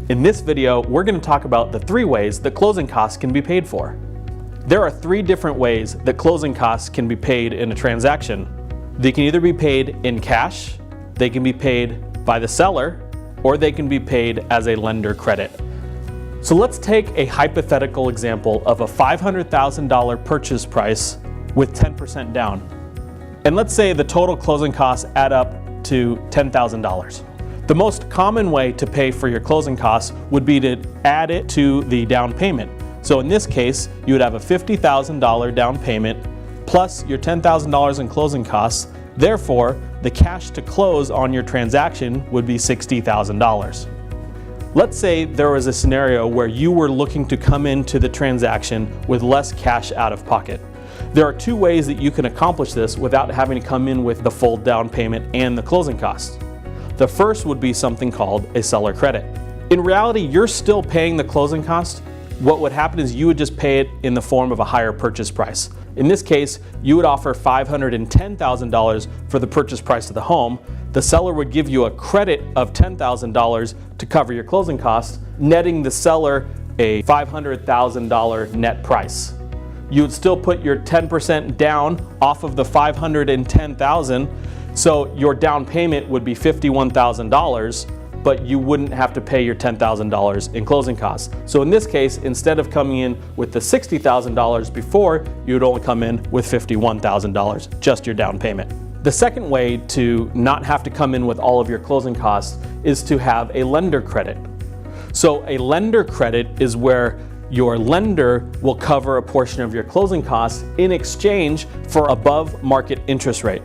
In this video, we're going to talk about the 3 ways that closing costs can be paid for. There are 3 different ways that closing costs can be paid in a transaction. They can either be paid in cash, they can be paid by the seller, or they can be paid as a lender credit. So let's take a hypothetical example of a $500,000 purchase price with 10% down. And let's say the total closing costs add up to $10,000. The most common way to pay for your closing costs would be to add it to the down payment. So in this case, you would have a $50,000 down payment plus your $10,000 in closing costs. Therefore, the cash to close on your transaction would be $60,000. Let's say there was a scenario where you were looking to come into the transaction with less cash out of pocket. There are 2 ways that you can accomplish this without having to come in with the full down payment and the closing costs. The first would be something called a seller credit. In reality, you're still paying the closing cost. What would happen is you would just pay it in the form of a higher purchase price. In this case, you would offer $510,000 for the purchase price of the home. The seller would give you a credit of $10,000 to cover your closing costs, netting the seller a $500,000 net price. You would still put your 10% down off of the $510,000, so your down payment would be $51,000, but you wouldn't have to pay your $10,000 in closing costs. So in this case, instead of coming in with the $60,000 before, you would only come in with $51,000, just your down payment. The second way to not have to come in with all of your closing costs is to have a lender credit. So a lender credit is where your lender will cover a portion of your closing costs in exchange for above market interest rate.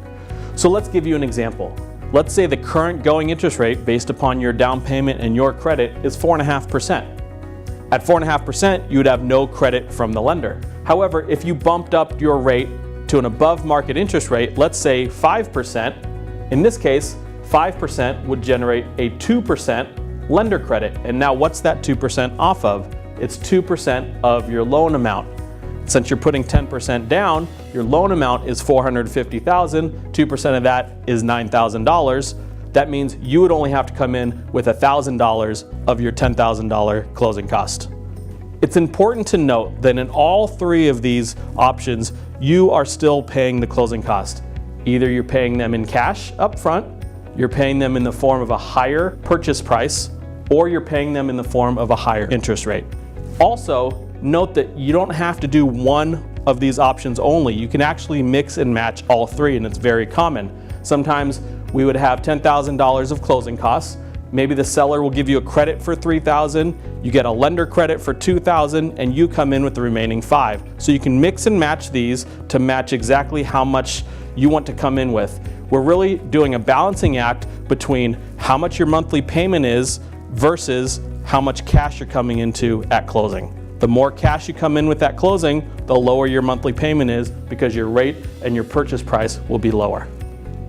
So let's give you an example. Let's say the current going interest rate based upon your down payment and your credit is 4.5%. At 4.5%, you would have no credit from the lender. However, if you bumped up your rate to an above market interest rate, let's say 5%, in this case, 5% would generate a 2% lender credit. And now what's that 2% off of? It's 2% of your loan amount. Since you're putting 10% down, your loan amount is $450,000, 2% of that is $9,000. That means you would only have to come in with $1,000 of your $10,000 closing cost. It's important to note that in all 3 of these options, you are still paying the closing cost. Either you're paying them in cash up front, you're paying them in the form of a higher purchase price, or you're paying them in the form of a higher interest rate. Also, note that you don't have to do one of these options only. You can actually mix and match all 3, and it's very common. Sometimes we would have $10,000 of closing costs. Maybe the seller will give you a credit for $3,000, you get a lender credit for $2,000, and you come in with the remaining $5,000. So you can mix and match these to match exactly how much you want to come in with. We're really doing a balancing act between how much your monthly payment is versus how much cash you're coming into at closing. The more cash you come in with at closing, the lower your monthly payment is because your rate and your purchase price will be lower.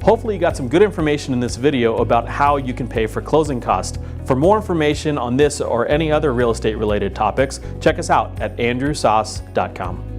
Hopefully you got some good information in this video about how you can pay for closing costs. For more information on this or any other real estate related topics, check us out at andrewsauce.com.